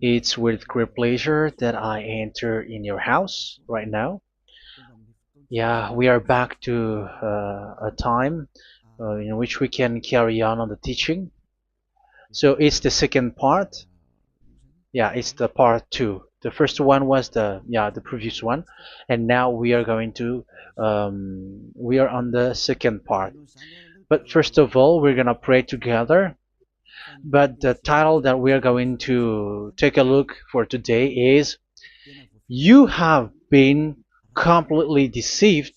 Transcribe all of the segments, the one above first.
It's with great pleasure that I enter in your house right now. Yeah, we are back to a time in which we can carry on the teaching. So it's the second part. Yeah, it's the part two. The first one was the previous one, and now we are going to we are on the second part. But first of all, we're gonna pray together. But the title that we are going to take a look for today is "You have been completely deceived,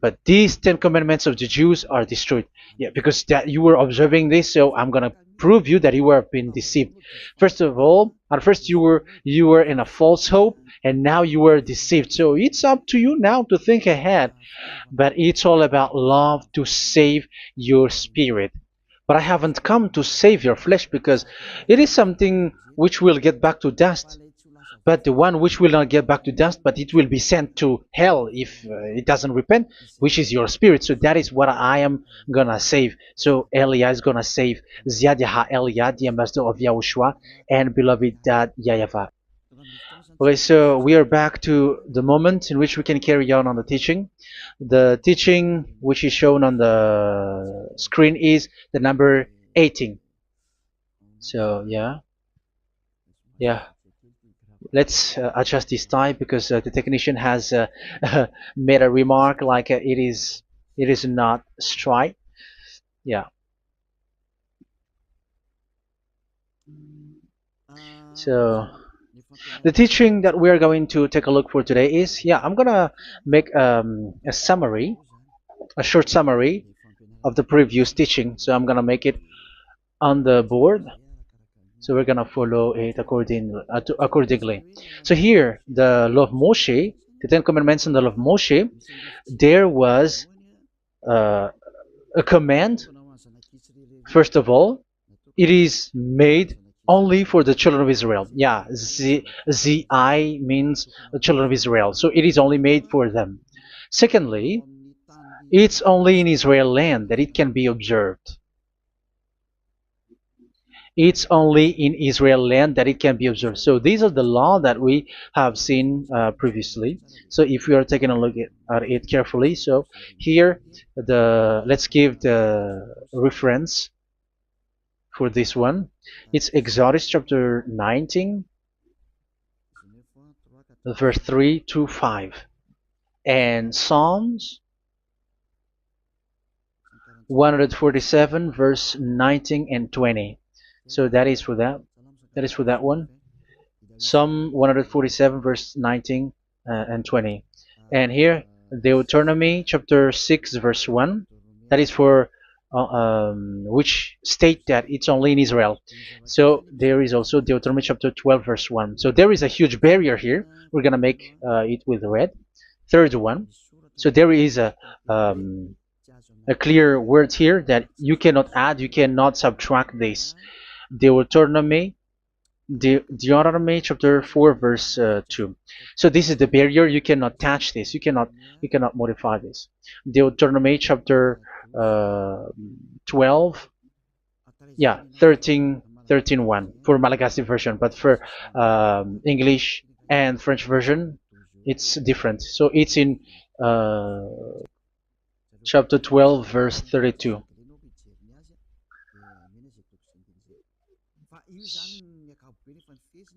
but these 10 commandments of the Jews are destroyed." Yeah, because that you were observing this, so I'm gonna prove you that you were being deceived. First of all, at first you were in a false hope, and now you were deceived. So it's up to you now to think ahead. But it's all about love to save your spirit. But I haven't come to save your flesh, because it is something which will get back to dust. But the one which will not get back to dust, but it will be sent to hell if it doesn't repent, which is your spirit. So that is what I am gonna save. So Elia is gonna save Ziadiha Elia, the ambassador of Yahushua, and beloved dad YAHVAH. Okay, so we are back to the moment in which we can carry on the teaching. The teaching which is shown on the screen is the number 18. So yeah, let's adjust this time, because the technician has made a remark like it is not straight. Yeah. So the teaching that we are going to take a look for today is, I'm gonna make a summary, a short summary of the previous teaching. So I'm gonna make it on the board. So we're gonna follow it accordingly. So here, the law of Moshe, the 10 Commandments in the law of Moshe, there was uh, a command. First of all, it is made only for the children of Israel. Yeah, Z-I means the children of Israel. So it is only made for them. Secondly, it's only in Israel land that it can be observed. It's only in Israel land that it can be observed. So these are the law that we have seen previously. So if we are taking a look at it carefully, so here let's give the reference for this one. It's Exodus chapter 19, verse 3 to 5, and Psalms 147, verse 19 and 20. So that is for that. That is for that one. Psalm 147, verse 19 and 20. And here, Deuteronomy chapter 6, verse 1. That is for which state that it's only in Israel. So there is also Deuteronomy chapter 12, verse 1. So there is a huge barrier here. We're going to make it with red. Third one. So there is a clear word here that you cannot add, you cannot subtract this. Deuteronomy chapter 4, verse 2. So this is the barrier. You cannot touch this. You cannot modify this. Deuteronomy chapter 12, 13 1 for Malagasy version, but for English and French version, it's different. So it's in chapter 12, verse 32.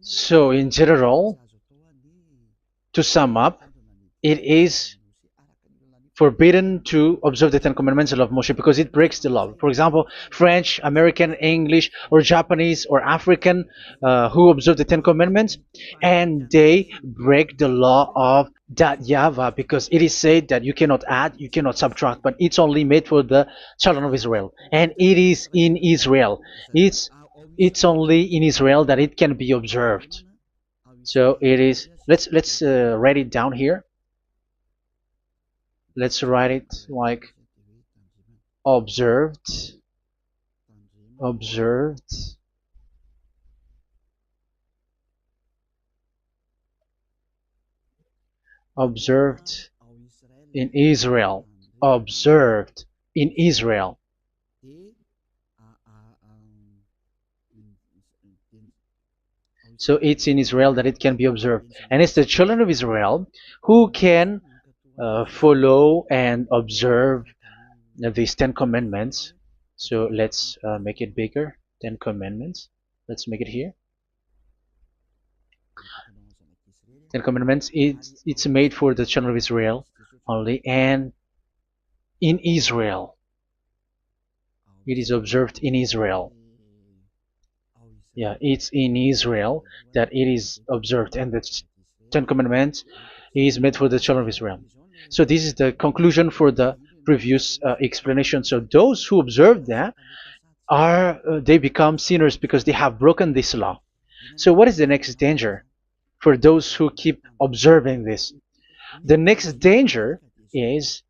So in general, to sum up, it is forbidden to observe the 10 Commandments of Moshe, because it breaks the law. For example, French, American, English, or Japanese, or African who observe the 10 Commandments, and they break the law of that YAHVAH, because it is said that you cannot add, you cannot subtract, but it's only made for the children of Israel, and it is in Israel. It's only in Israel that it can be observed. So it is. Let's write it down here. Let's write it like observed, observed, observed in Israel, observed in Israel. So it's in Israel that it can be observed. And it's the children of Israel who can follow and observe these 10 commandments. So let's make it bigger. 10 commandments. Let's make it here. 10 commandments. It's made for the children of Israel only, and in Israel. It is observed in Israel. Yeah, it's in Israel that it is observed, and the Ten Commandments is made for the children of Israel. So this is the conclusion for the previous explanation. So those who observe that are they become sinners because they have broken this law. So what is the next danger for those who keep observing this? The next danger is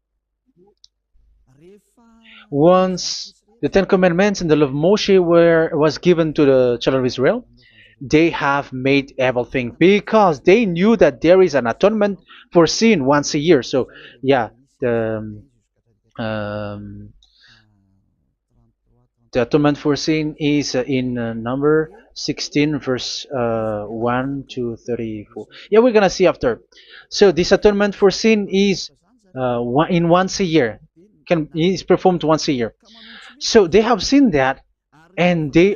once the Ten Commandments and the law of Moshe was given to the children of Israel, they have made everything because they knew that there is an atonement for sin once a year. So yeah, um, the atonement for sin is in number 16 verse 1 to 34. Yeah, we're gonna see after. So this atonement for sin is once a year, is performed once a year. So they have seen that, and they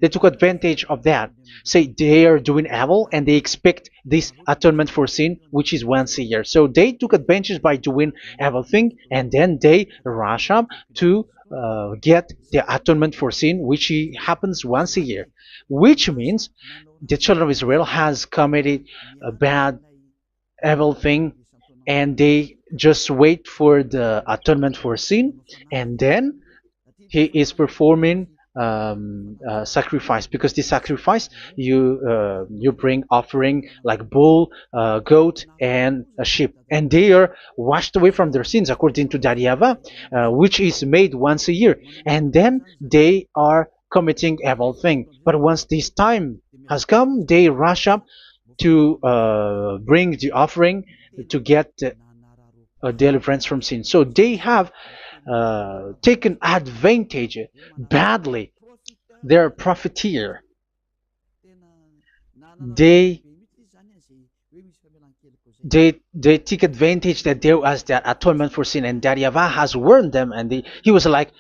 took advantage of that. Say they are doing evil and they expect this atonement for sin, which is once a year. So they took advantage by doing evil thing, and then they rush up to get the atonement for sin, which happens once a year, which means the children of Israel has committed a bad evil thing, and they just wait for the atonement for sin, and then he is performing sacrifice, because this sacrifice you bring offering like bull, goat, and a sheep, and they are washed away from their sins according to that YAHVAH, which is made once a year, and then they are committing evil thing. But once this time has come, they rush up to bring the offering to get deliverance from sin. So they have taken advantage badly. They're a profiteer. They they take advantage that there was that atonement for sin, and that YAHVAH has warned them, and he was like,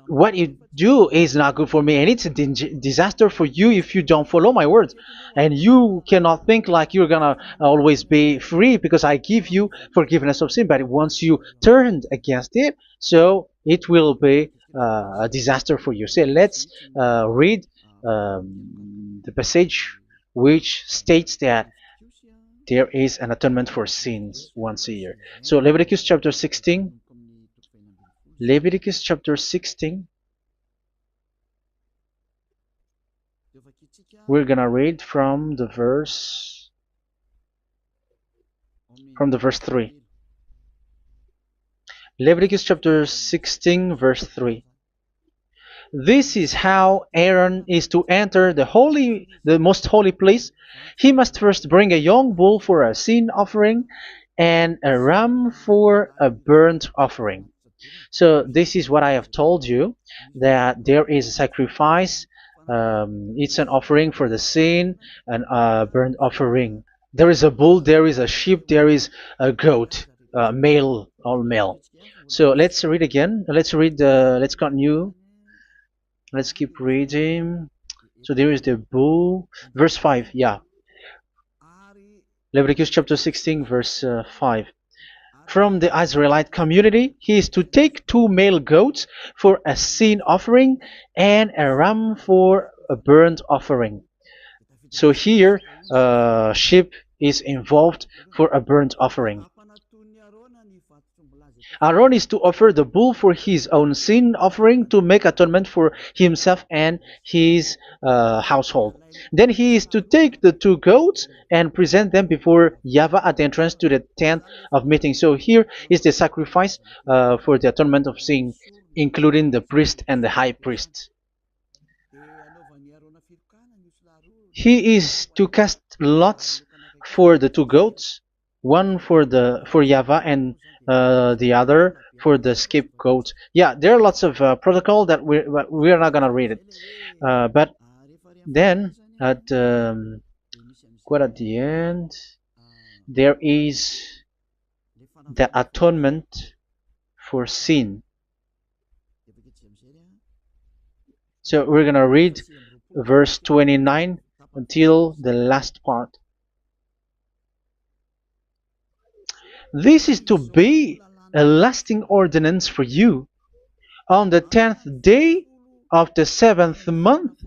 what you do is not good for me, and it's a disaster for you if you don't follow my words. And you cannot think like you're gonna always be free because I give you forgiveness of sin, but once you turned against it, so it will be a disaster for you. So let's read the passage which states that there is an atonement for sins once a year. So Leviticus chapter 16. Leviticus chapter 16. We're gonna read from the verse 3. Leviticus chapter 16 verse 3. This is how Aaron is to enter the most holy place. He must first bring a young bull for a sin offering and a ram for a burnt offering. So this is what I have told you, that there is a sacrifice. It's an offering for the sin, and a burnt offering. There is a bull, there is a sheep, there is a goat, male, all male. So let's read again. Let's continue. Let's keep reading. So there is the bull, verse 5. Yeah, Leviticus chapter 16 verse 5. From the Israelite community, he is to take 2 male goats for a sin offering and a ram for a burnt offering. So here, sheep is involved for a burnt offering. Aaron is to offer the bull for his own sin offering to make atonement for himself and his household. Then he is to take the 2 goats and present them before YAHVAH at the entrance to the tent of meeting. So here is the sacrifice for the atonement of sin, including the priest and the high priest. He is to cast lots for the 2 goats, one for YAHVAH and the other for the scapegoat. Yeah, there are lots of protocol that we are not gonna read it. But then at quite at the end, there is the atonement for sin. So we're gonna read verse 29 until the last part. This is to be a lasting ordinance for you. On the 10th day of the 7th month,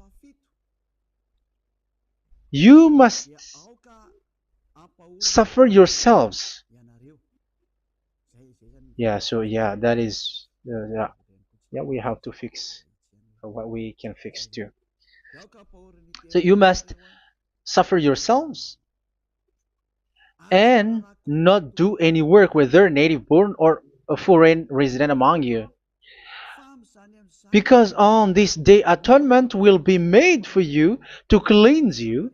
you must suffer yourselves. Yeah, so yeah, that is, yeah, we have to fix what we can fix too. So you must suffer yourselves and not do any work, whether native born or a foreign resident among you. Because on this day atonement will be made for you to cleanse you.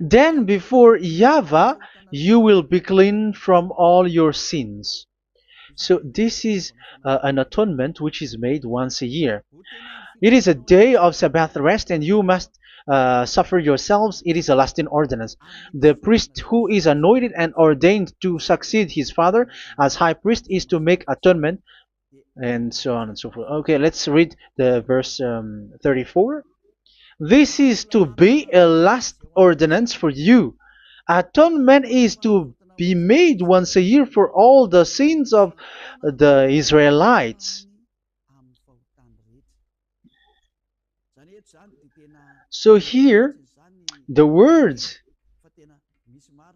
Then before YAHVAH you will be clean from all your sins. So this is an atonement which is made once a year. It is a day of Sabbath rest, and you must suffer yourselves. It is a lasting ordinance. The priest who is anointed and ordained to succeed his father as high priest is to make atonement, and so on and so forth. Okay, let's read the verse 34. This is to be a last ordinance for you. Atonement is to be made once a year for all the sins of the Israelites. So here, the words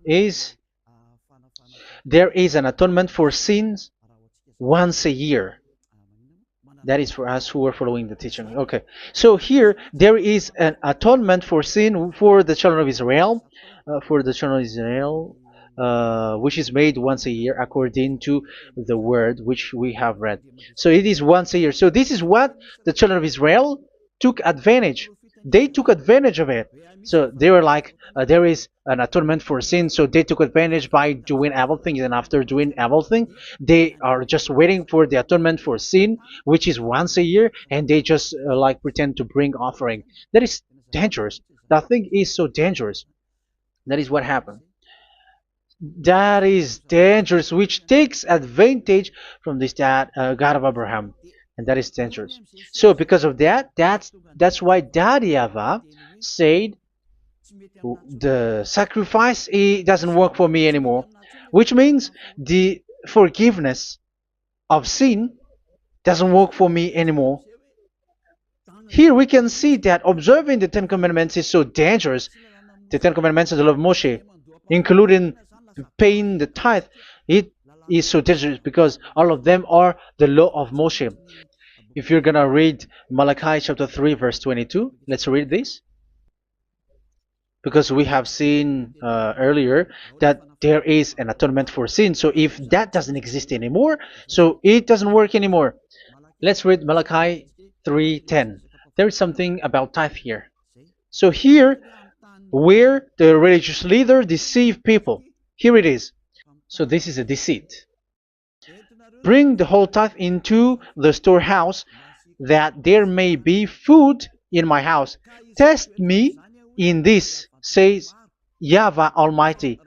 is there is an atonement for sins once a year. That is for us who are following the teaching. Okay, so here there is an atonement for sin for the children of Israel, which is made once a year according to the word which we have read. So it is once a year. So this is what the children of Israel took advantage. They took advantage of it. So they were like, there is an atonement for sin, so they took advantage by doing everything, and after doing everything, they are just waiting for the atonement for sin, which is once a year, and they just like pretend to bring offering. That is dangerous. That thing is so dangerous. That is what happened. That is dangerous, which takes advantage from this God of Abraham, and that is dangerous. So because of that, that's why Daddy Ava said the sacrifice it doesn't work for me anymore, which means the forgiveness of sin doesn't work for me anymore. Here we can see that observing the Ten Commandments is so dangerous. The Ten Commandments of the law of Moshe, including paying the tithe, it is so dangerous because all of them are the law of Moshe. If you're gonna read Malachi chapter 3 verse 22, let's read this. Because we have seen earlier that there is an atonement for sin. So if that doesn't exist anymore, so it doesn't work anymore. Let's read Malachi 3:10. There is something about tithe here. So here, where the religious leader deceive people, here it is. So this is a deceit. Bring the whole tithe into the storehouse, that there may be food in my house. Test me in this, says YAHVAH Almighty,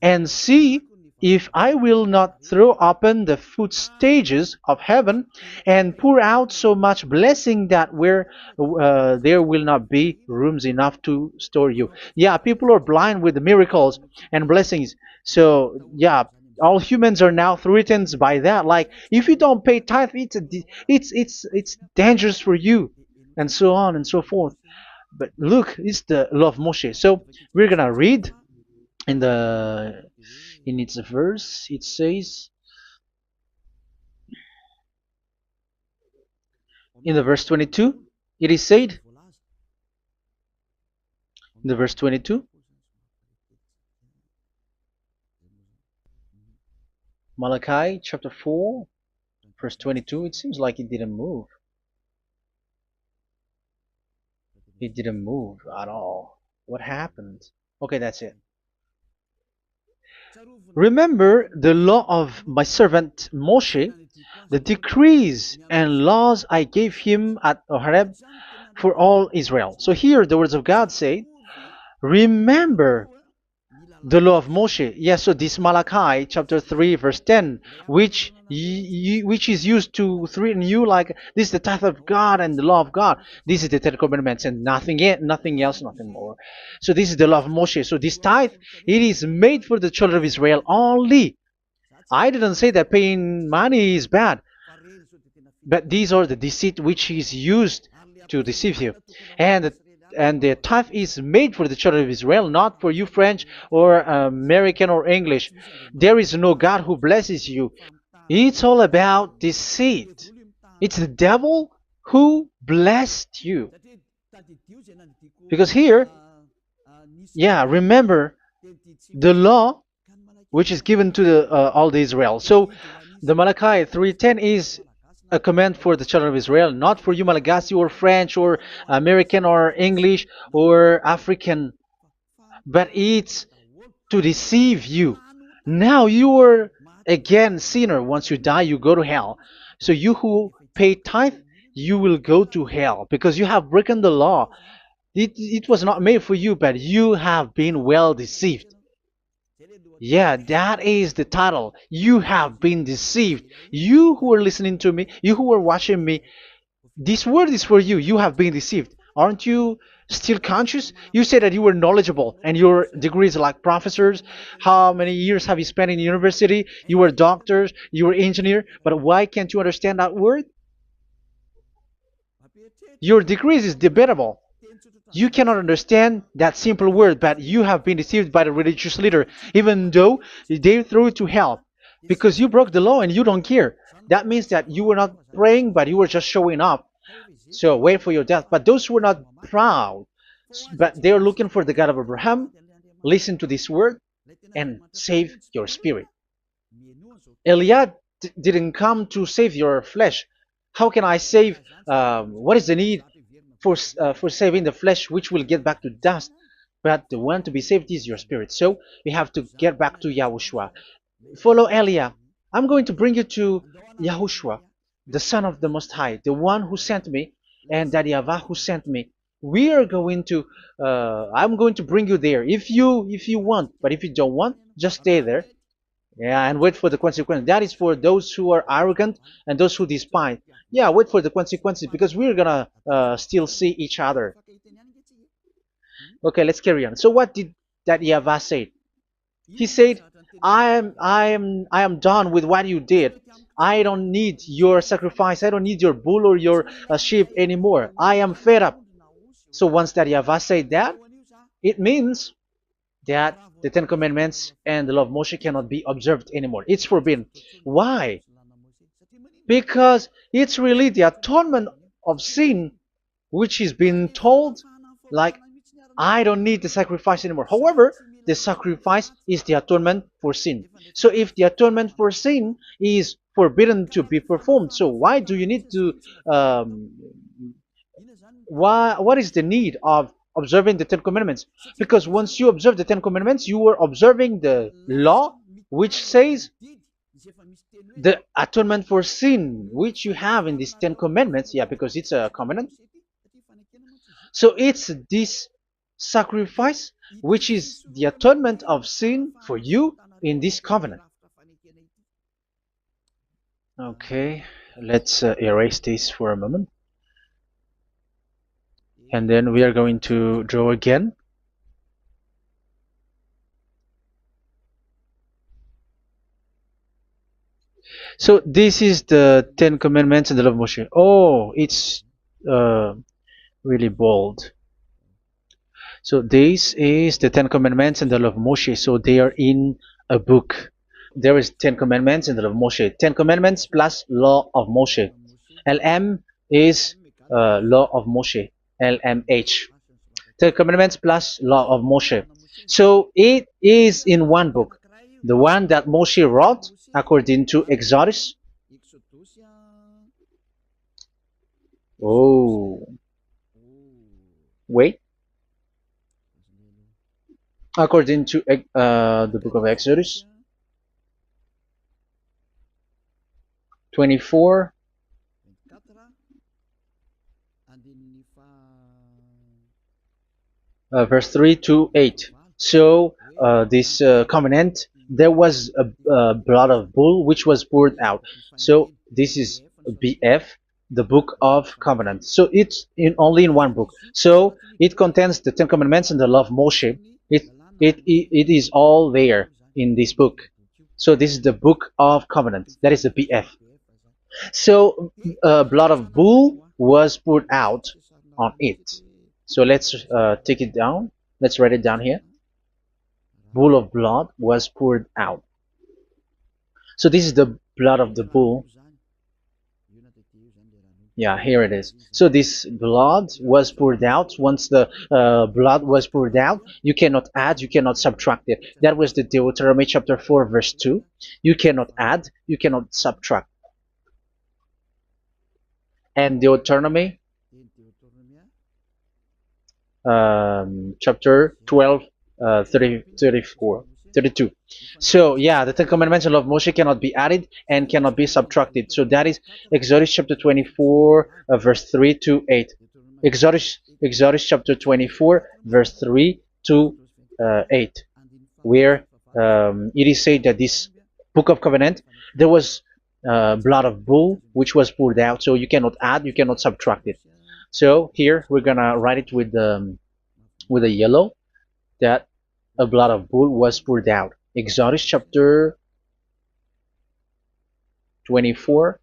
and see if I will not throw open the food stages of heaven and pour out so much blessing that where there will not be rooms enough to store you. Yeah, people are blind with the miracles and blessings. So yeah, all humans are now threatened by that. Like if you don't pay tithe, it's dangerous for you, and so on and so forth. But look, it's the law of Moshe. So we're gonna read in its verse. It says in the verse 22. It is said in the verse 22. Malachi chapter 4 verse 22. It seems like it didn't move. It didn't move at all. What happened? Okay, that's it. Remember the law of my servant Moshe, the decrees and laws I gave him at Horeb for all Israel. So here the words of God say, remember the law of Moshe. Yes, so this Malachi chapter 3 verse 10, which is used to threaten you like this is the tithe of God and the law of God. This is the Ten Commandments and nothing else, nothing more. So this is the law of Moshe. So this tithe, it is made for the children of Israel only. I didn't say that paying money is bad, but these are the deceit which is used to deceive you. And the tithe is made for the children of Israel, not for you French or American or English. There is no God who blesses you. It's all about deceit. It's the devil who blessed you. Because here, yeah, remember the law which is given to all the Israel. So the Malachi 3:10 is a command for the children of Israel, not for you Malagasy or French or American or English or African, but it's to deceive you. Now you are again sinner. Once you die, you go to hell. So you who pay tithe, you will go to hell because you have broken the law. It was not made for you, but you have been well deceived. Yeah, that is the title. You have been deceived. You who are listening to me, you who are watching me, this word is for you. You have been deceived. Aren't you still conscious? You say that you were knowledgeable and your degrees like professors. How many years have you spent in university? You were doctors, you were engineer, but why can't you understand that word? Your degrees is debatable. You cannot understand that simple word, but you have been deceived by the religious leader, even though they threw you to hell because you broke the law and you don't care. That means that you were not praying, but you were just showing up. So wait for your death. But those who are not proud, but they are looking for the God of Abraham, listen to this word and save your spirit. Eliah didn't come to save your flesh. How can I save? What is the need for saving the flesh, which will get back to dust? But the one to be saved is your spirit. So we have to get back to YAHOSHUAH. Follow Eliah. I'm going to bring you to YAHOSHUAH, the Son of the Most High, the one who sent me, and that YAHVAH who sent me. We are going to. I'm going to bring you there if you want, but if you don't want, just stay there. Yeah, and wait for the consequences. That is for those who are arrogant and those who despise. Yeah, wait for the consequences because we're gonna still see each other. Okay, let's carry on. So what did that YAHVAH say? He said, I am done with what you did. I don't need your sacrifice. I don't need your bull or your sheep anymore. I am fed up. So once that YAHVAH said that, it means that the Ten Commandments and the law of Moshe cannot be observed anymore. It's forbidden. Why? Because it's really the atonement of sin which is being told, like, I don't need the sacrifice anymore. However, the sacrifice is the atonement for sin. So if the atonement for sin is forbidden to be performed, so why do you need to what is the need of observing the Ten Commandments? Because once you observe the Ten Commandments, you are observing the law which says the atonement for sin which you have in these Ten Commandments. Yeah, because it's a covenant. So it's this sacrifice which is the atonement of sin for you in this covenant. Okay, let's erase this for a moment. And then we are going to draw again. So this is the Ten Commandments and the law of Moshe. Oh, it's really bold. So this is the Ten Commandments and the law of Moshe. So they are in a book. There is Ten Commandments and the law of Moshe. Ten Commandments plus law of Moshe. LM is law of Moshe. LMH. Ten Commandments plus law of Moshe. So it is in one book. The one that Moshe wrote according to Exodus. Oh. Wait. According to the book of Exodus. 24, verse 3 to 8. So this covenant, there was a blood of bull which was poured out. So this is BF, the book of covenant. So it's only in one book. So it contains the Ten Commandments and the law of Moshe. It is all there in this book. So this is the book of covenant. That is the BF. So blood of bull was poured out on it. So let's take it down. Let's write it down here. Bull of blood was poured out. So this is the blood of the bull. Yeah, here it is. So this blood was poured out. Once the blood was poured out, you cannot add, you cannot subtract it. That was the Deuteronomy chapter 4, verse 2. You cannot add, you cannot subtract. And Deuteronomy chapter 12, 34, 32. So yeah, the Ten Commandments and law of Moshe cannot be added and cannot be subtracted. So that is Exodus chapter 24, verse 3 to 8. Exodus chapter 24, verse 3 to 8, where it is said that this book of covenant, there was blood of bull which was poured out. So you cannot add, you cannot subtract it. So here we're gonna write it with a yellow, that a blood of bull was poured out. Exodus chapter 24,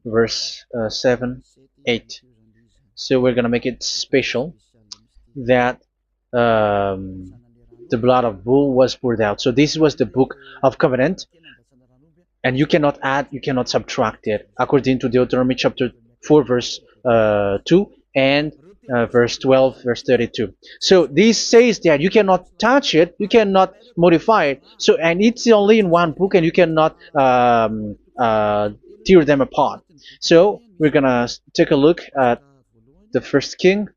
verse 7, 8. So we're gonna make it special that the blood of bull was poured out. So this was the book of covenant, and you cannot add, you cannot subtract it, according to Deuteronomy chapter 4, verse 2 and verse 12, verse 32. So this says that you cannot touch it, you cannot modify it. So, and it's only in one book, and you cannot tear them apart. So we're gonna take a look at the first king.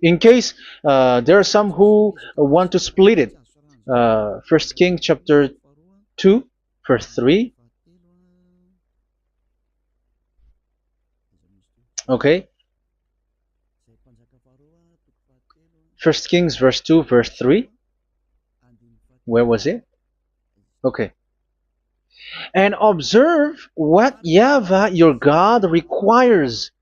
In case there are some who want to split it. First King chapter 2, verse 3. Okay. First Kings verse 2, verse 3. Where was it? Okay. And observe what YAHVAH your God requires.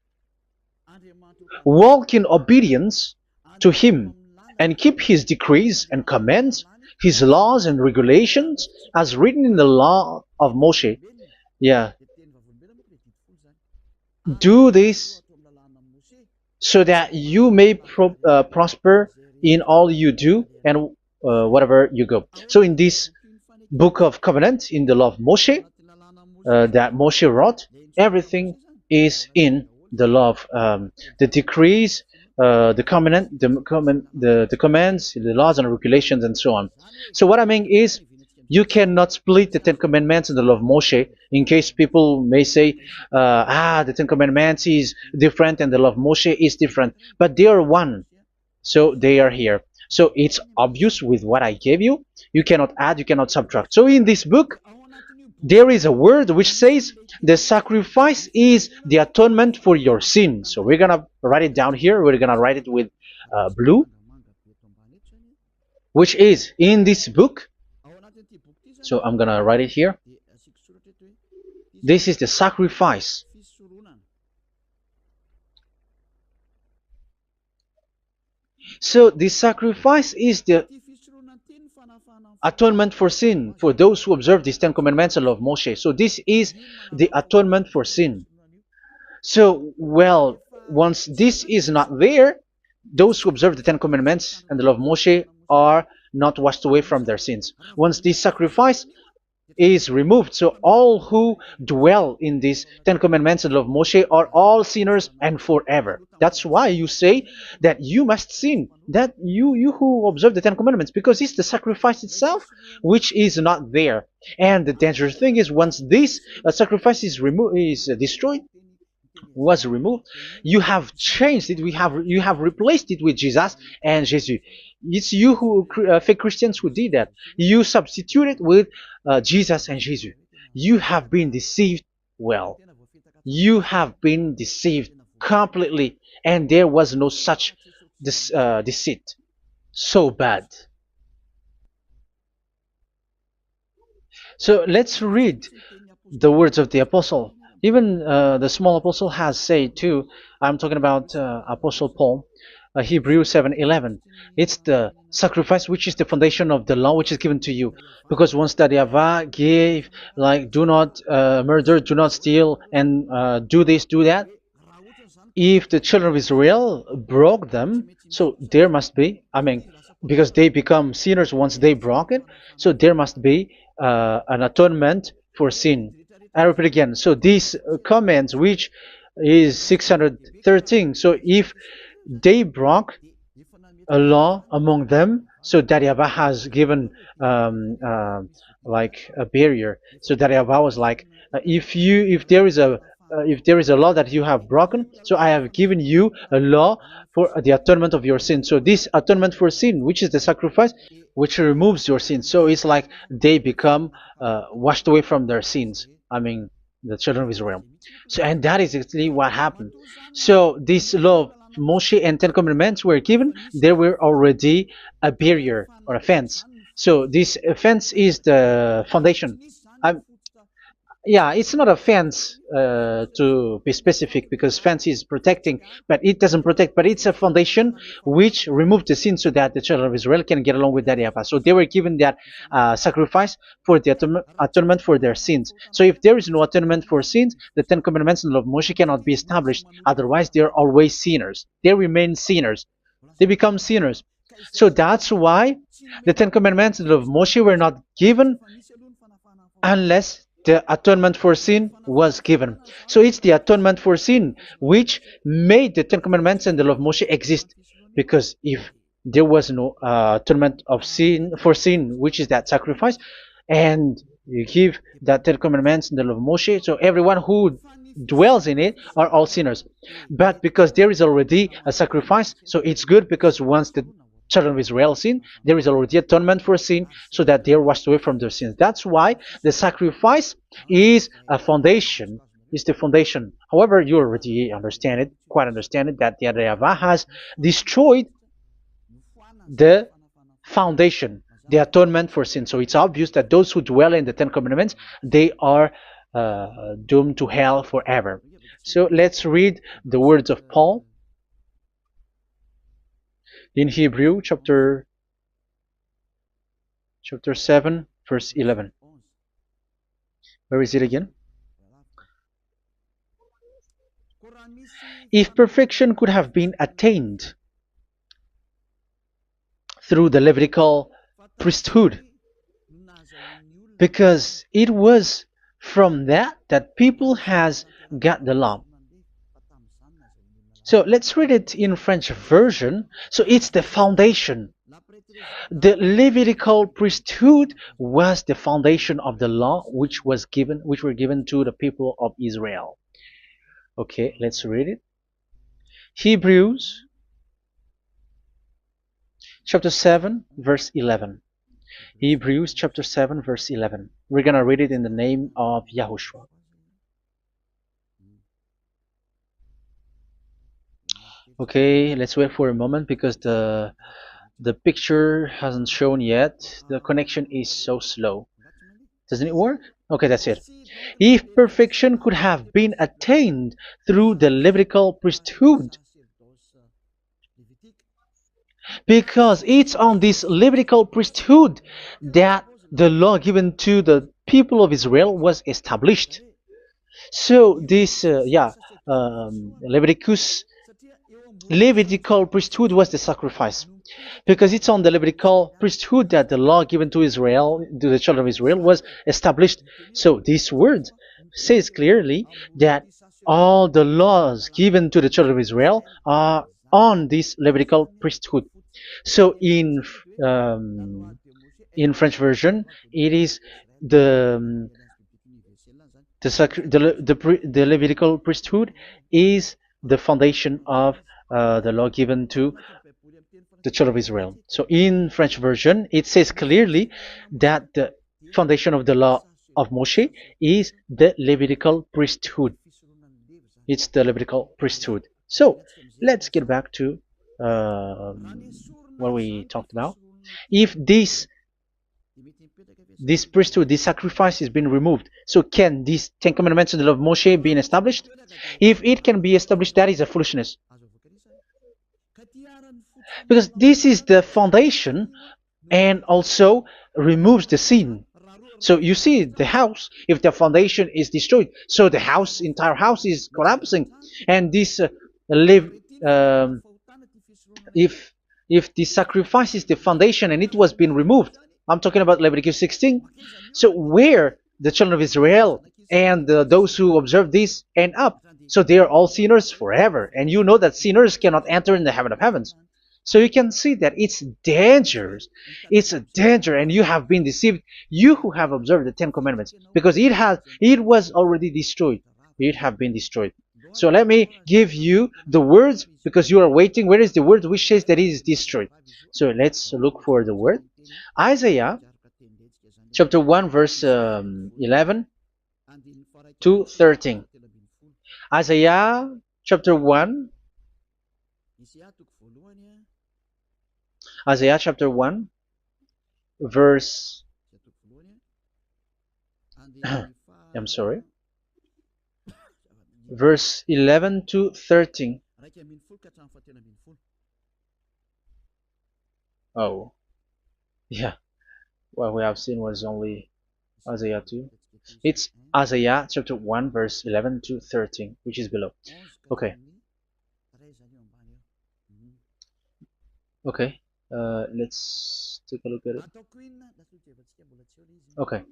Walk in obedience to him, and keep his decrees and commands, his laws and regulations, as written in the law of Moshe. Yeah. Do this so that you may prosper in all you do and whatever you go. So in this book of covenant, in the law of Moshe, that Moshe wrote, everything is in the law of the decrees, the covenant, the commands, the laws and regulations, and so on. So what I mean is, you cannot split the Ten Commandments and the law of Moshe. In case people may say, the Ten Commandments is different and the law of Moshe is different, but they are one. So they are here. So it's obvious with what I gave you. You cannot add, you cannot subtract. So in this book, there is a word which says the sacrifice is the atonement for your sin. So we're gonna write it down here. We're gonna write it with blue, which is in this book. So I'm gonna write it here. This is the sacrifice. So the sacrifice is the atonement for sin for those who observe these Ten Commandments and law of Moshe. So this is the atonement for sin. So, well, once this is not there, those who observe the Ten Commandments and the law of Moshe are not washed away from their sins. Once this sacrifice is removed, so all who dwell in these Ten Commandments and law of Moshe are all sinners and forever. That's why you say that you must sin, that you who observe the Ten Commandments, because it's the sacrifice itself which is not there. And the dangerous thing is, once this sacrifice is destroyed, was removed, you have changed it. You have replaced it with Jesus and Jesus. It's you who fake Christians who did that. You substituted with Jesus and Jesus. You have been deceived Well, you have been deceived completely, and there was no such deceit. So bad. So let's read the words of the apostle. Even the small apostle has said too. I'm talking about Apostle Paul, Hebrews 7:11. It's the sacrifice which is the foundation of the law which is given to you. Because once that Yahweh gave, like, do not murder, do not steal, and do this, do that, if the children of Israel broke them, so there must be, I mean, because they become sinners once they broke it, so there must be an atonement for sin. I repeat again. So these commands, which is 613, so if they broke a law among them, so that Yahweh has given like a barrier. So that Yahweh was like, if there is a law that you have broken, so I have given you a law for the atonement of your sin. So this atonement for sin, which is the sacrifice, which removes your sin. So it's like they become washed away from their sins. I mean, the children of Israel. So, and that is exactly what happened. So this law of Moshe and Ten Commandments were given. There were already a barrier or a fence. So this fence is the foundation. I'm, yeah, it's not a fence to be specific, because fence is protecting, but it doesn't protect. But it's a foundation which removed the sin so that the children of Israel can get along with that Yahweh. So they were given that sacrifice for the atonement for their sins. So if there is no atonement for sins, the Ten Commandments and the law of Moshe cannot be established. Otherwise, they are always sinners. They remain sinners. They become sinners. So that's why the Ten Commandments and the law of Moshe were not given unless the atonement for sin was given. So it's the atonement for sin which made the Ten Commandments and the law of Moshe exist. Because if there was no atonement of sin for sin, which is that sacrifice, and you give that Ten Commandments and the law of Moshe, so everyone who dwells in it are all sinners. But because there is already a sacrifice, so it's good, because once the children of Israel sin, there is already atonement for sin, so that they are washed away from their sins. That's why the sacrifice is a foundation, is the foundation. However, you already understand it, quite understand it, that the Yahweh has destroyed the foundation, the atonement for sin. So it's obvious that those who dwell in the Ten Commandments, they are doomed to hell forever. So let's read the words of Paul in Hebrew chapter 7 verse 11. Where is it again? If perfection could have been attained through the Levitical priesthood, because it was from that people has got the law. So let's read it in French version. So it's the foundation. The Levitical priesthood was the foundation of the law which were given to the people of Israel. Okay, let's read it. Hebrews chapter 7 verse 11. Hebrews chapter 7 verse 11. We're gonna read it in the name of YAHOSHUAH. Okay, let's wait for a moment, because the picture hasn't shown yet. The connection is so slow. Doesn't it work? Okay, that's it. If perfection could have been attained through the Levitical priesthood, because it's on this Levitical priesthood that the law given to the people of Israel was established. So this, Levitical priesthood was the sacrifice, because it's on the Levitical priesthood that the law given to Israel, to the children of Israel, was established. So this word says clearly that all the laws given to the children of Israel are on this Levitical priesthood. So in French version, it is the Levitical priesthood is the foundation of the law given to the children of Israel. So in French version, it says clearly that the foundation of the law of Moshe is the Levitical priesthood. It's the Levitical priesthood. So let's get back to what we talked about. If this priesthood, this sacrifice is being removed, so can these Ten Commandments and the law of Moshe be established? If it can be established, that is a foolishness. Because this is the foundation and also removes the sin. So you see the house, if the foundation is destroyed, so the house, entire house is collapsing. And this live, um, if the sacrifice is the foundation and it was being removed, I'm talking about Leviticus 16. So where the children of Israel and those who observe this end up, so they are all sinners forever. And you know that sinners cannot enter in the heaven of heavens. So you can see that it's dangerous. It's a danger, and you have been deceived. You who have observed the Ten Commandments, because it was already destroyed. It have been destroyed. So let me give you the words, because you are waiting. Where is the word which says that it is destroyed? So let's look for the word. Isaiah chapter 1 verse 11 to 13. Isaiah chapter 1. Isaiah chapter 1 verse I'm sorry, verse 11 to 13. Oh, yeah, what we have seen was only Isaiah 2. It's Isaiah chapter 1 verse 11 to 13, which is below. Okay. Okay. Let's take a look at it. Okay.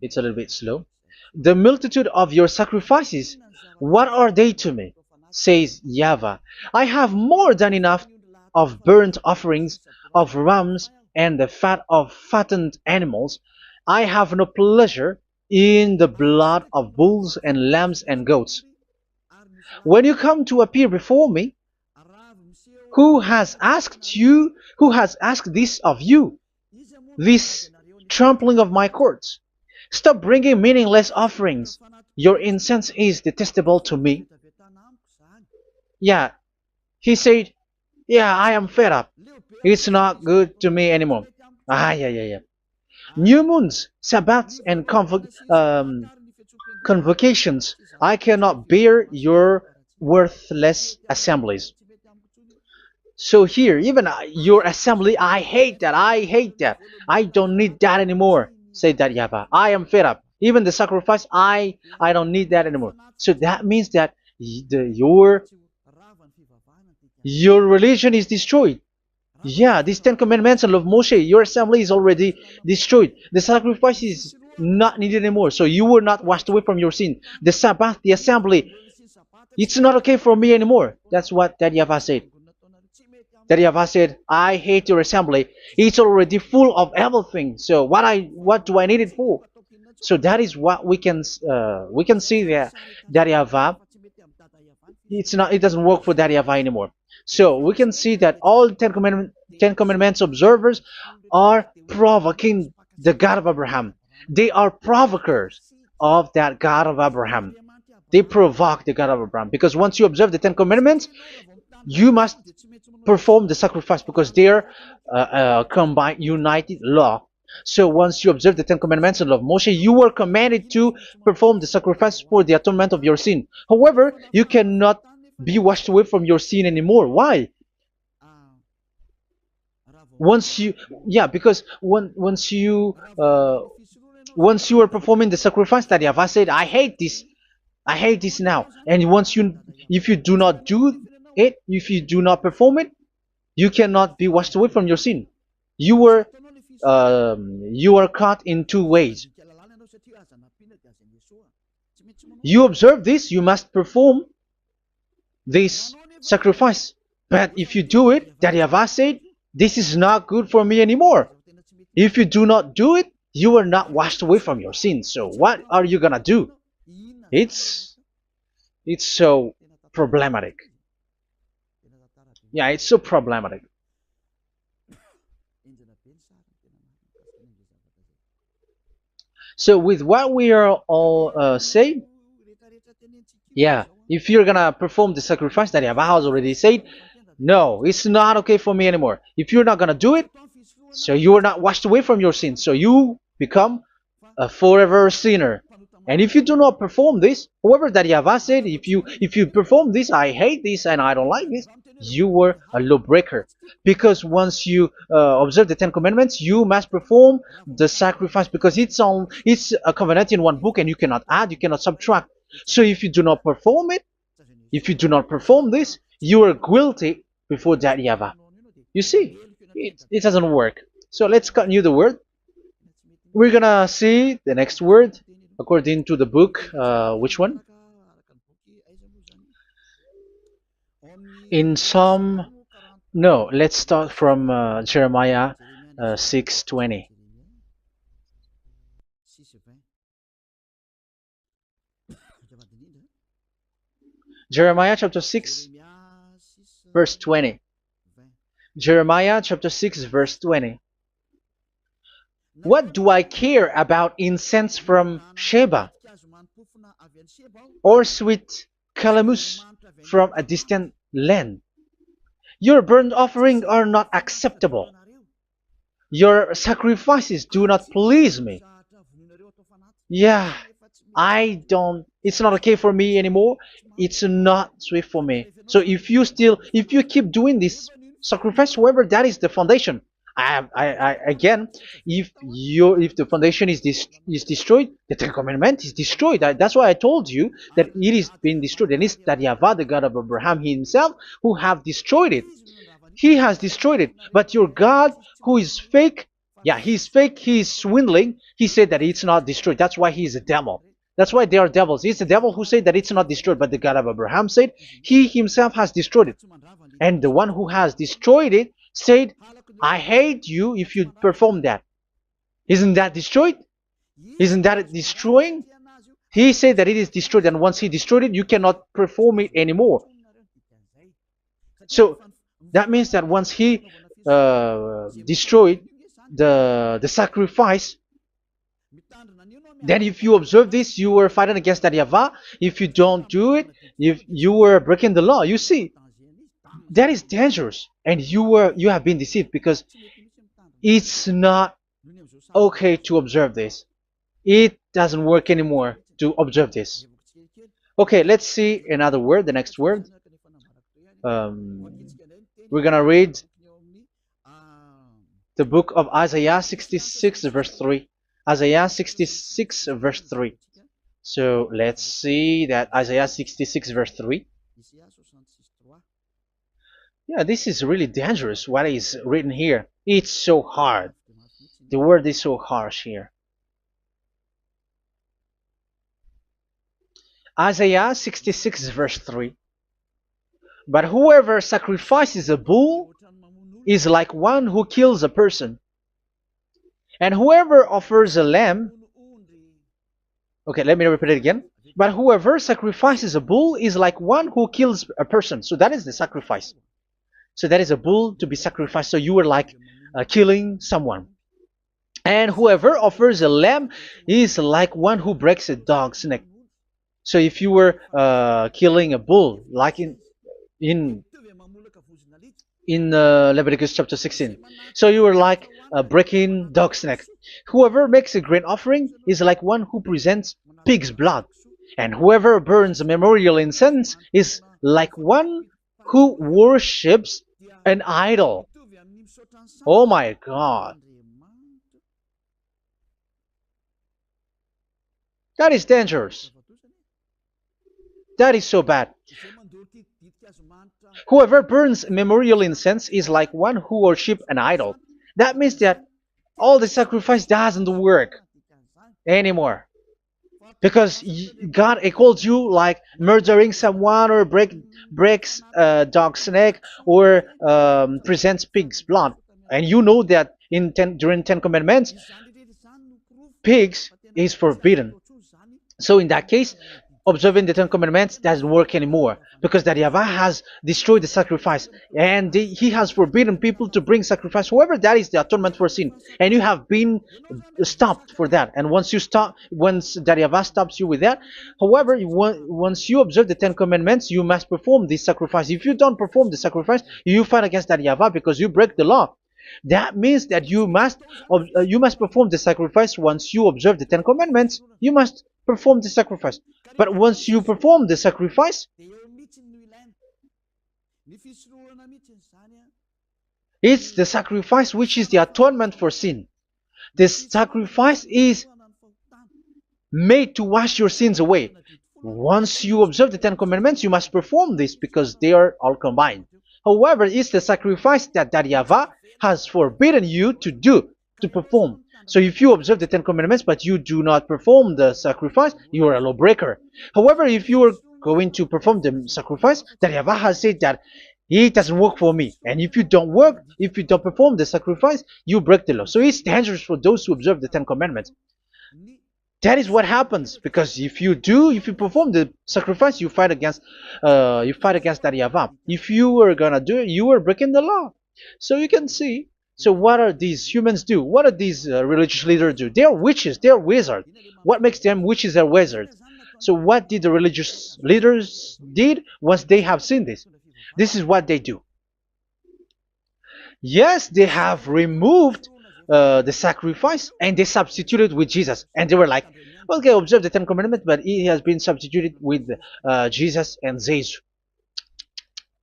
It's a little bit slow. The multitude of your sacrifices, what are they to me? Says YAHVAH. I have more than enough of burnt offerings, of rams, and the fat of fattened animals. I have no pleasure in the blood of bulls and lambs and goats. When you come to appear before me, who has asked this of you, this trampling of my courts? Stop bringing meaningless offerings. Your incense is detestable to me. Yeah, he said, yeah, I am fed up. It's not good to me anymore. Yeah. New moons, Sabbaths, and convocations. I cannot bear your worthless assemblies. So here, even your assembly, I hate that. I hate that. I don't need that anymore. Say that, YAHVAH. I am fed up. Even the sacrifice, I don't need that anymore. So that means that your religion is destroyed. Yeah, these Ten Commandments and of Moshe, your assembly is already destroyed. The sacrifice is not needed anymore. So you were not washed away from your sin. The Sabbath, the assembly, it's not okay for me anymore. That's what that YAHVAH said. That YAHVAH said, I hate your assembly. It's already full of everything. So what do I need it for? So that is what we can see there. That YAHVAH, it doesn't work for that YAHVAH anymore. So we can see that all Ten Commandments observers are provoking the God of Abraham. They are provokers of that God of Abraham. They provoke the God of Abraham, because once you observe the Ten Commandments, you must perform the sacrifice, because they are combined, united law. So once you observe the Ten Commandments and law of Moshe, you were commanded to perform the sacrifice for the atonement of your sin. However, you cannot be washed away from your sin anymore. Why? Because once you are performing the sacrifice, that YAHVAH said, I hate this now. And if you do not do it, if you do not perform it, you cannot be washed away from your sin. You are caught in two ways. You observe this, you must perform this sacrifice. But if you do it, that YAHVAH said, this is not good for me anymore. If you do not do it, you are not washed away from your sins. So what are you gonna do? It's so problematic. Yeah, it's so problematic. So with what we are all saying, yeah, if you're gonna perform the sacrifice that Yahweh has already said, no, it's not okay for me anymore. If you're not gonna do it, so you are not washed away from your sins, so you become a forever sinner. And if you do not perform this, however that Yahweh said, if you perform this, I hate this and I don't like this, you were a lawbreaker. Because once you observe the Ten Commandments, you must perform the sacrifice, because it's a covenant in one book, and you cannot add, you cannot subtract. So if you do not perform it, if you do not perform this, you are guilty before that Yahweh. You see, it doesn't work. So let's continue the word. We're gonna see the next word according to the book. Which one? In Psalm. No, let's start from Jeremiah 6:20. Jeremiah chapter 6, verse 20. Jeremiah chapter 6, verse 20. What do I care about incense from Sheba, or sweet calamus from a distant land? Your burnt offerings are not acceptable. Your sacrifices do not please me. Yeah, it's not okay for me anymore. It's not sweet for me. So if you keep doing this sacrifice, however, that is the foundation. Again, if the foundation is destroyed, the Ten Commandment is destroyed. That's why I told you that it is being destroyed, and it's that Yahweh, the God of Abraham himself, who have destroyed it. He has destroyed it. But your God, who is fake, yeah, he's fake, he's swindling. He said that it's not destroyed. That's why he's a devil. That's why they are devils. It's the devil who said that it's not destroyed, but the God of Abraham said he himself has destroyed it. And the one who has destroyed it said, I hate you if you perform that. Isn't that destroyed? Isn't that destroying? He said that it is destroyed, and once he destroyed it, you cannot perform it anymore. So that means that once he destroyed the sacrifice, then if you observe this, you were fighting against that Yahweh. If you don't do it, if you were breaking the law, you see, that is dangerous, and you have been deceived, because it's not okay to observe this. It doesn't work anymore to observe this. Okay, let's see another word, the next word. We're gonna read the book of Isaiah 66 verse 3. Isaiah 66 verse 3. So let's see that Isaiah 66 verse 3. Yeah, this is really dangerous what is written here. It's so hard. The word is so harsh here. Isaiah 66 verse 3. But whoever sacrifices a bull is like one who kills a person. And whoever offers a lamb... Okay, let me repeat it again. But whoever sacrifices a bull is like one who kills a person. So that is the sacrifice. So that is a bull to be sacrificed. So you were like killing someone. And whoever offers a lamb is like one who breaks a dog's neck. So if you were killing a bull, like in Leviticus chapter 16, so you were like breaking dog's neck. Whoever makes a grain offering is like one who presents pig's blood. And whoever burns a memorial incense is like one who worships an idol. Oh my God. That is dangerous. That is so bad. Whoever burns memorial incense is like one who worships an idol. That means that all the sacrifice doesn't work anymore. Because God calls you like murdering someone, or breaks a dog's neck, or presents pig's blood. And you know that during 10 Commandments, pigs is forbidden. So in that case, observing the Ten Commandments doesn't work anymore because that Yahweh has destroyed the sacrifice and he has forbidden people to bring sacrifice. However, that is the atonement for sin, and you have been stopped for that. And once you stop, once that Yahweh stops you with that, however, once you observe the Ten Commandments, you must perform this sacrifice. If you don't perform the sacrifice, you fight against that Yahweh because you break the law. That means that you must perform the sacrifice. Once you observe the Ten Commandments, you must perform the sacrifice. But once you perform the sacrifice, it's the sacrifice which is the atonement for sin. This sacrifice is made to wash your sins away. Once you observe the Ten Commandments, you must perform this because they are all combined. However, it's the sacrifice that Yahweh has forbidden you to do, to perform. So if you observe the Ten Commandments but you do not perform the sacrifice, you are a lawbreaker. However, if you are going to perform the sacrifice, that Yahweh has said that it doesn't work for me. And if you don't perform the sacrifice, you break the law. So it's dangerous for those who observe the Ten Commandments. That is what happens, because if you perform the sacrifice, you fight against that Yahweh. If you are gonna do it, you are breaking the law. So you can see. So what are these humans do? What are these religious leaders do? They are witches. They are wizards. What makes them witches or wizards? So what did the religious leaders did once they have seen this? This is what they do. Yes, they have removed the sacrifice and they substituted with Jesus. And they were like, okay, observe the Ten Commandments, but it has been substituted with Jesus and Jesus.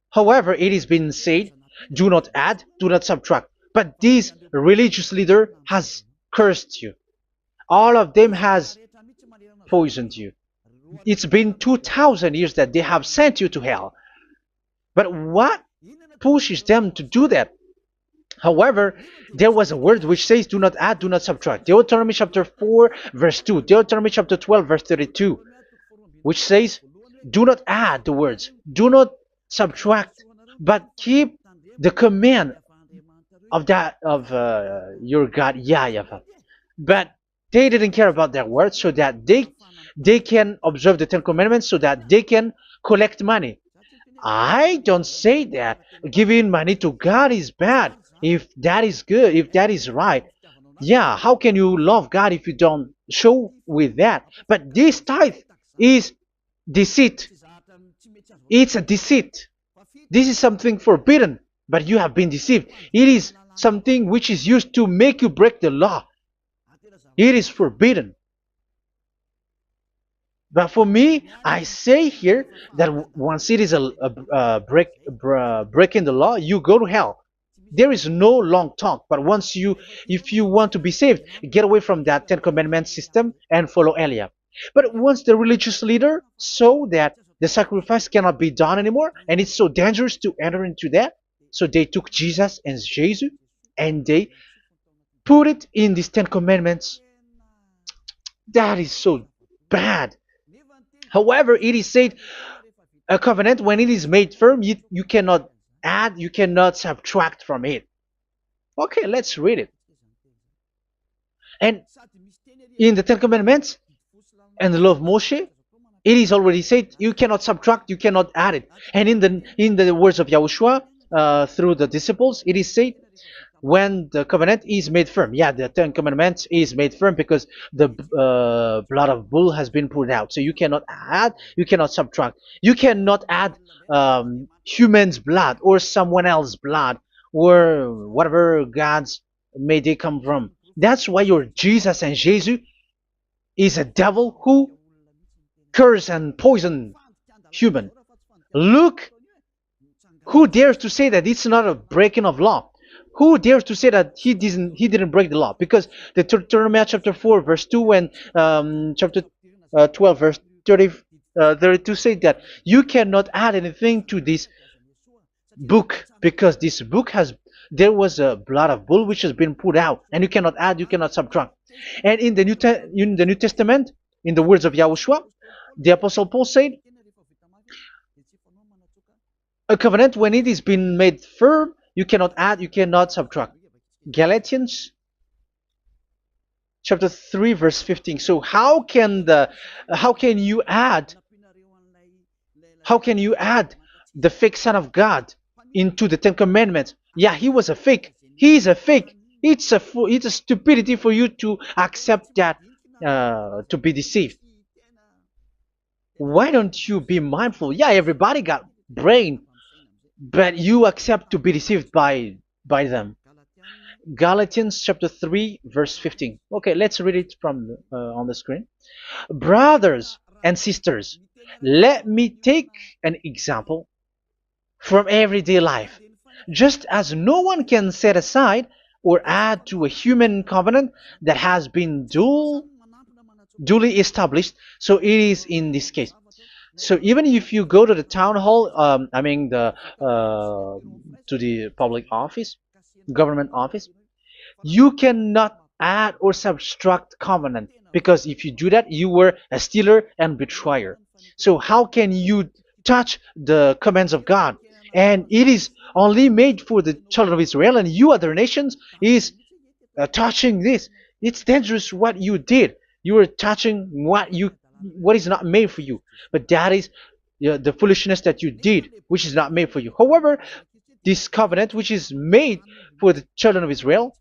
However, it has been said, do not add, do not subtract. But this religious leader has cursed you. All of them has poisoned you. It's been 2,000 years that they have sent you to hell. But what pushes them to do that? However, there was a word which says, do not add, do not subtract. Deuteronomy chapter 4, verse 2. Deuteronomy chapter 12, verse 32. Which says, do not add the words. Do not subtract. But keep the command of your God, YAHVAH. But they didn't care about that word, so that they can observe the Ten Commandments, so that they can collect money. I don't say that giving money to God is bad. If that is good, if that is right, yeah, how can you love God if you don't show with that? But this tithe is deceit. It's a deceit. This is something forbidden, but you have been deceived. It is something which is used to make you break the law. It is forbidden. But for me, I say here that once it is breaking the law, you go to hell. There is no long talk. But if you want to be saved, get away from that Ten Commandments system and follow Eliab. But once the religious leader saw that the sacrifice cannot be done anymore, and it's so dangerous to enter into that, so they took Jesus and Jesus and they put it in these Ten Commandments. That is so bad. However, it is said a covenant, when it is made firm, you cannot add, you cannot subtract from it. Okay, let's read it. And in the Ten Commandments and the law of Moshe, it is already said you cannot subtract, you cannot add it. And in the words of YAHOSHUAH through the disciples, it is said when the covenant is made firm. Yeah, the Ten Commandments is made firm because the blood of bull has been poured out. So you cannot add, you cannot subtract. You cannot add human's blood or someone else's blood or whatever gods may they come from. That's why your Jesus and Jesus is a devil who curse and poison human. Look, who dares to say that it's not a breaking of law? Who dares to say that he didn't break the law? Because the Deuteronomy chapter 4 verse 2 and chapter 12 verse 32 say that you cannot add anything to this book, because this book there was a blood of bull which has been put out, and you cannot add, you cannot subtract. And in the New Testament, in the words of YAHOSHUAH, the Apostle Paul said, a covenant, when it is been made firm, you cannot add, you cannot subtract. Galatians chapter 3 verse 15. So how can you add How can you add the fake Son of God into the Ten Commandments? Yeah, he was a fake. He is a fake. It's a stupidity for you to accept that, to be deceived. Why don't you be mindful? Yeah, everybody got brain, but you accept to be deceived by them. Galatians chapter 3 verse 15. Okay, let's read it from on the screen. Brothers and sisters, let me take an example from everyday life. Just as no one can set aside or add to a human covenant that has been duly established, so it is in this case. So even if you go to the town hall, I mean to the public office, government office, you cannot add or subtract covenant, because if you do that, you were a stealer and betrayer. So how can you touch the commands of God? And it is only made for the children of Israel, and you other nations is touching this. It's dangerous what you did. You are touching what is not made for you. But that is the foolishness that you did, which is not made for you. However, this covenant, which is made for the children of Israel,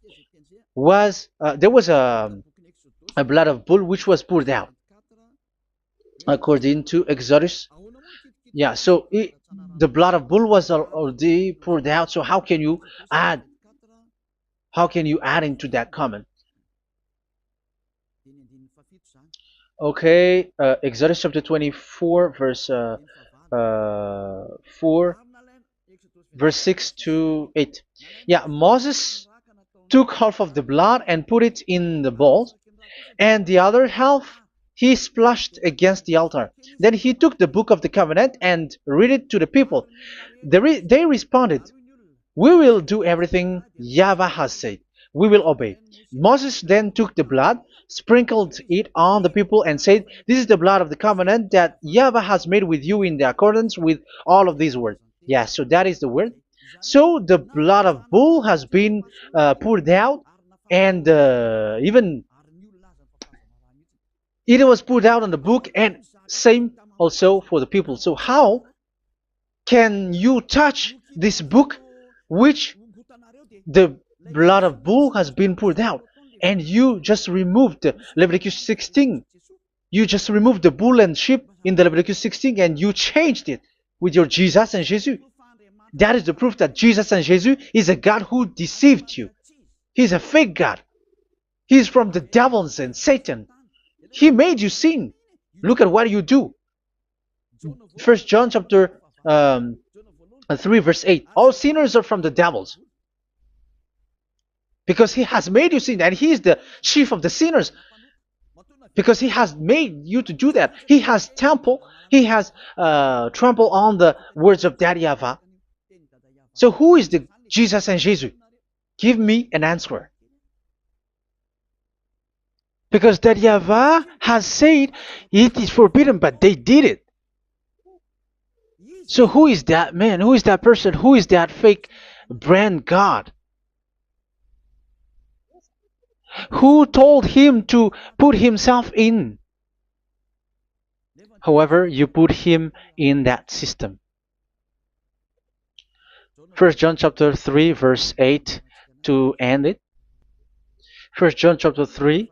was there was a blood of bull which was poured out according to Exodus. Yeah, so the blood of bull was already poured out. So add how can you add into that comment? Okay, Exodus chapter 24, verse 4, verse 6 to 8. Yeah, Moses took half of the blood and put it in the bowl, and the other half he splashed against the altar. Then he took the book of the covenant and read it to the people. They responded, "We will do everything YAHVAH has said. We will obey." Moses then took the blood, sprinkled it on the people, and said, "This is the blood of the covenant that YAHVAH has made with you in the accordance with all of these words." Yeah, so that is the word. So the blood of bull has been poured out, and even it was poured out on the book, and same also for the people. So how can you touch this book which the blood of bull has been poured out, and you just removed Leviticus 16? You just removed the bull and sheep in the Leviticus 16, and you changed it with your Jesus and Jesus. That is the proof that Jesus and Jesus is a God who deceived you. He's a fake God. He's from the devils and Satan. He made you sin. Look at what you do. First John chapter 3 verse 8. All sinners are from the devils, because he has made you sin, and he is the chief of the sinners, because he has made you to do that. He has trampled on the words of Daddy YAHVAH. So who is the Jesus and Jesus? Give me an answer. Because Daddy YAHVAH has said it is forbidden, but they did it. So who is that man? Who is that person? Who is that fake brand God? Who told him to put himself in? However, you put him in that system. First John chapter 3 verse 8 to end it. First John chapter 3.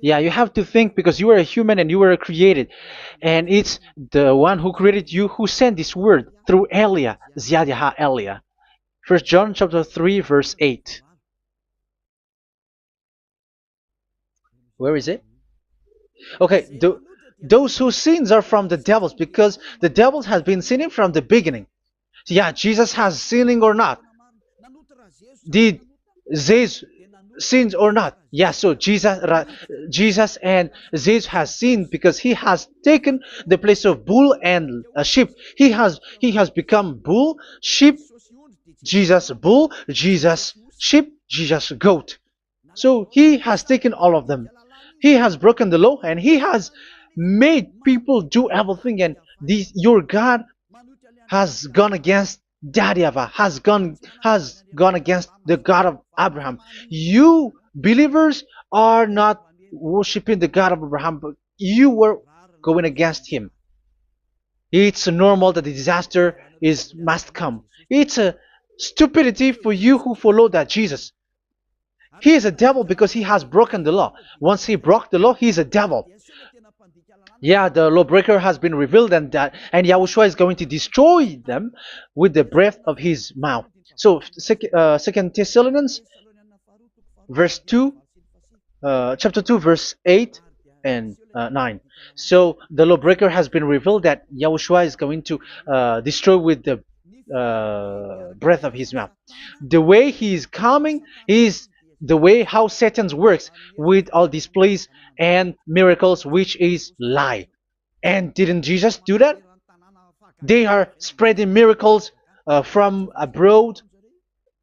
Yeah, you have to think, because you are a human and you were created. And it's the one who created you who sent this word through Elia, Ziadiha Elia. First John chapter 3 verse 8. Where is it? Okay, those whose sins are from the devils, because the devils has been sinning from the beginning. Yeah, Jesus has sinning or not? Did Jesus sinned or not? Yeah, so Jesus and Jesus has sinned, because he has taken the place of bull and a sheep. He has become bull, sheep, Jesus bull, Jesus sheep, Jesus goat. So he has taken all of them. He has broken the law, and he has made people do everything. And your God has gone against Daddy YAHVAH, has gone against the God of Abraham. You believers are not worshiping the God of Abraham, but you were going against him. It's normal that the disaster is must come. It's a stupidity for you who follow that Jesus. He is a devil because he has broken the law. Once he broke the law, he is a devil. Yeah, the lawbreaker has been revealed, and Yahushua is going to destroy them with the breath of his mouth. So, Second Thessalonians, verse 2, chapter 2, verse 8 and 9. So the lawbreaker has been revealed that Yahushua is going to destroy with the breath of his mouth. The way he is coming is the way how Satan works with all displays and miracles, which is lie. And didn't Jesus do that? They are spreading miracles from abroad.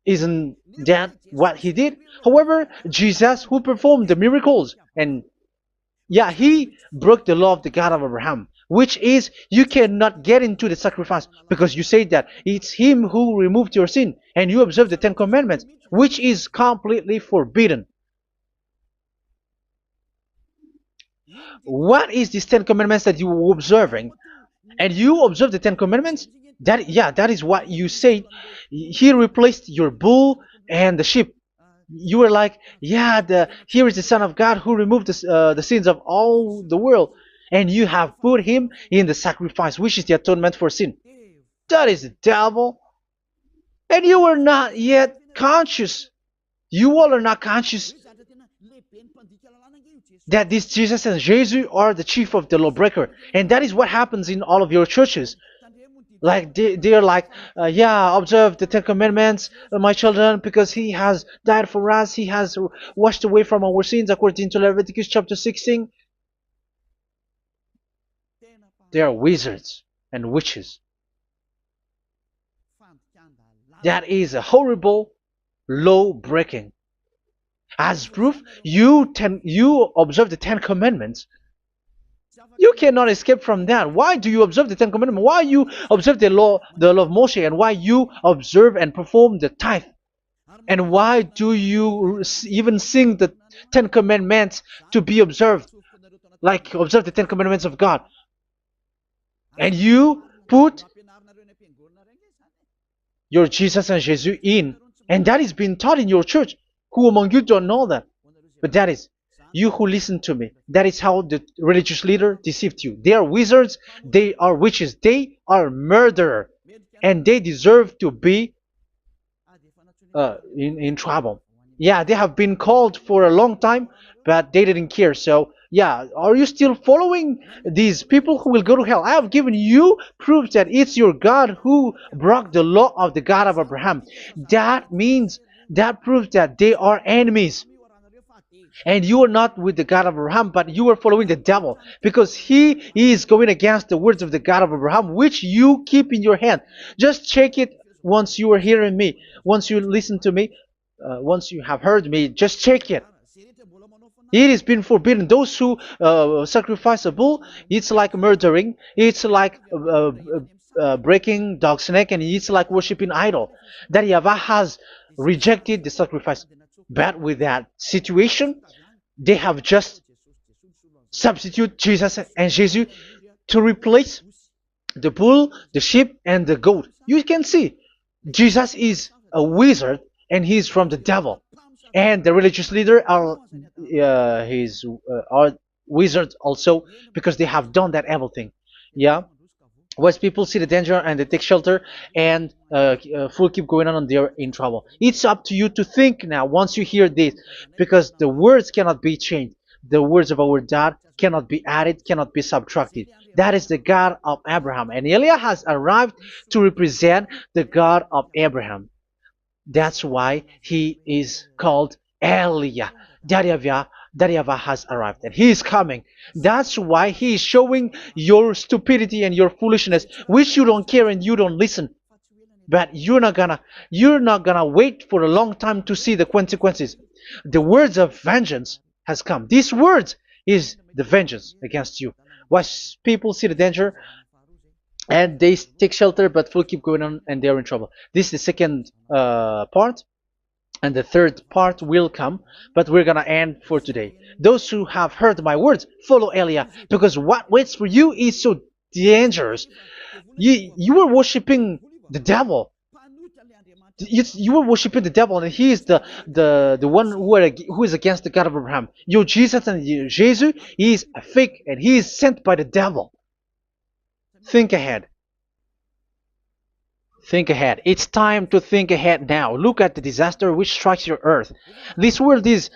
Isn't that what he did? However, Jesus, who performed the miracles, and yeah, he broke the law of the God of Abraham, which is you cannot get into the sacrifice because you say that it's him who removed your sin, and you observe the Ten Commandments, which is completely forbidden. What is these Ten Commandments that you were observing? And you observe the Ten Commandments? That is what you said. He replaced your bull and the sheep. You were like, yeah, here is the Son of God who removed the sins of all the world, and you have put him in the sacrifice, which is the atonement for sin. That is the devil. And you are not yet conscious. You all are not conscious that this Jesus and Jesus are the chief of the lawbreaker. And that is what happens in all of your churches. Like they're like, yeah, observe the Ten Commandments, my children, because he has died for us. He has washed away from our sins according to Leviticus chapter 16. They are wizards and witches. That is a horrible law breaking. As proof, you observe the Ten Commandments. You cannot escape from that. Why do you observe the Ten Commandments? Why you observe the law of Moshe, and why you observe and perform the tithe? And why do you even sing the Ten Commandments to be observed? Like observe the Ten Commandments of God. And you put your Jesus and Jesus in. And that is being taught in your church. Who among you don't know that? But that is you who listen to me. That is how the religious leader deceived you. They are wizards. They are witches. They are murderers. And they deserve to be in trouble. Yeah, they have been called for a long time, but they didn't care. So, yeah, are you still following these people who will go to hell? I have given you proof that it's your God who broke the law of the God of Abraham. That means, that proves that they are enemies. And you are not with the God of Abraham, but you are following the devil, because he is going against the words of the God of Abraham, which you keep in your hand. Just check it once you are hearing me, once you listen to me, once you have heard me, just check it. It has been forbidden. Those who sacrifice a bull, it's like murdering, it's like breaking dog's neck, and it's like worshiping idol. That YAHVAH has rejected the sacrifice. But with that situation, they have just substitute Jesus and Jesus to replace the bull, the sheep, and the goat. You can see Jesus is a wizard, and he is from the devil. And the religious leader are wizards also, because they have done that evil thing. Yeah. Once people see the danger and they take shelter, and fool keep going on and they're in trouble. It's up to you to think now once you hear this, because the words cannot be changed. The words of our God cannot be added, cannot be subtracted. That is the God of Abraham, and Eliah has arrived to represent the God of Abraham. That's why he is called Eliah. YAHVAH has arrived, and he is coming. That's why he is showing your stupidity and your foolishness, which you don't care and you don't listen. But you're not gonna wait for a long time to see the consequences. The words of vengeance has come. These words is the vengeance against you. Once people see the danger and they take shelter, but will keep going on and they're in trouble. This is the second part. And the third part will come, but we're gonna end for today. Those who have heard my words, follow Eliah, because what waits for you is so dangerous. You were worshiping the devil. You were worshiping the devil, and he is the one who is against the God of Abraham. Your Jesus and your Jesus, he is a fake, and he is sent by the devil. Think ahead. Think ahead. It's time to think ahead now. Look at the disaster which strikes your earth. This world is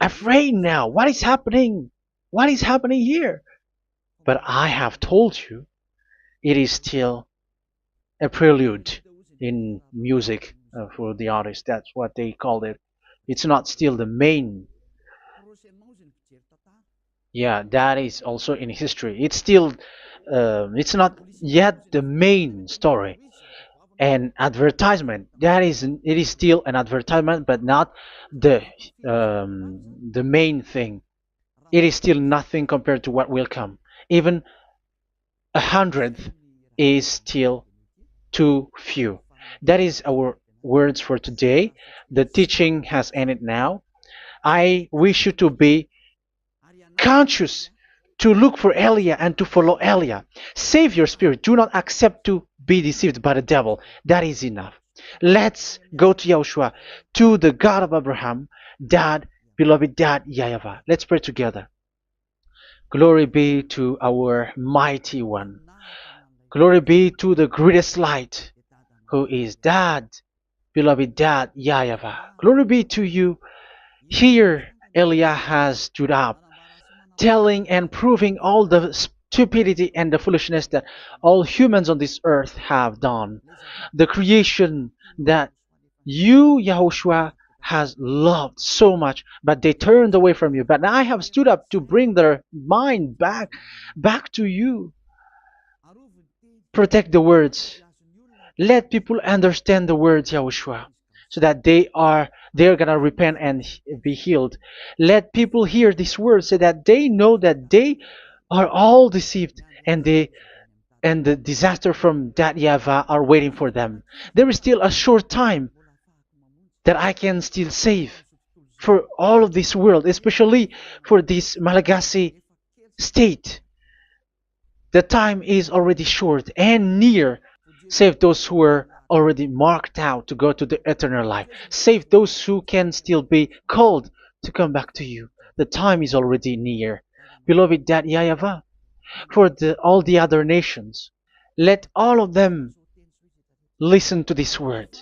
afraid now. What is happening? What is happening here? But I have told you, it is still a prelude in music for the artist. That's what they called it. It's not still the main. Yeah, that is also in history. It's still, it's not yet the main story. And advertisement, that is, it is still an advertisement, but not the the main thing. It is still nothing compared to what will come. Even a hundredth is still too few. That is our words for today. The teaching has ended now. I wish you to be conscious, to look for Elia and to follow Elia. Save your spirit. Do not accept to be deceived by the devil. That is enough. Let's go to Yahushua, to the God of Abraham, Dad, beloved Dad, YAHVAH. Let's pray together. Glory be to our mighty one. Glory be to the greatest light, who is Dad, beloved Dad, YAHVAH. Glory be to you. Here, Elia has stood up, telling and proving all the stupidity and the foolishness that all humans on this earth have done. The creation that you, Yahushua, has loved so much, but they turned away from you. But I have stood up to bring their mind back to you. Protect the words. Let people understand the words, Yahushua, so that they're gonna repent and be healed. Let people hear these words so that they know that they are all deceived, and the disaster from that YAHVAH are waiting for them. There is still a short time that I can still save for all of this world, especially for this Malagasy state. The time is already short and near. Save those who are already marked out to go to the eternal life. Save those who can still be called to come back to you. The time is already near. Beloved Dad YAHVAH, for all the other nations, let all of them listen to this word,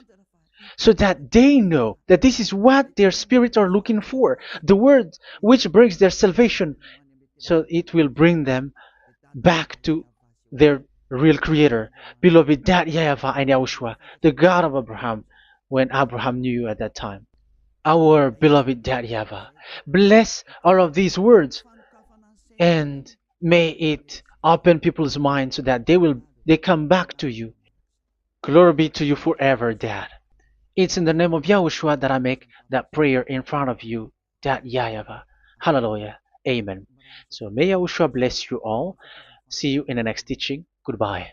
so that they know that this is what their spirits are looking for, the word which brings their salvation, so it will bring them back to their real creator, beloved Dad YAHVAH and Yahushua, the God of Abraham, when Abraham knew you at that time. Our beloved Dad YAHVAH, bless all of these words, and may it open people's minds so that they come back to you. Glory be to you forever, Dad. It's in the name of Yahushua that I make that prayer in front of you, Dad YAHVAH. Hallelujah. Amen. So may Yahushua bless you all. See you in the next teaching. Goodbye.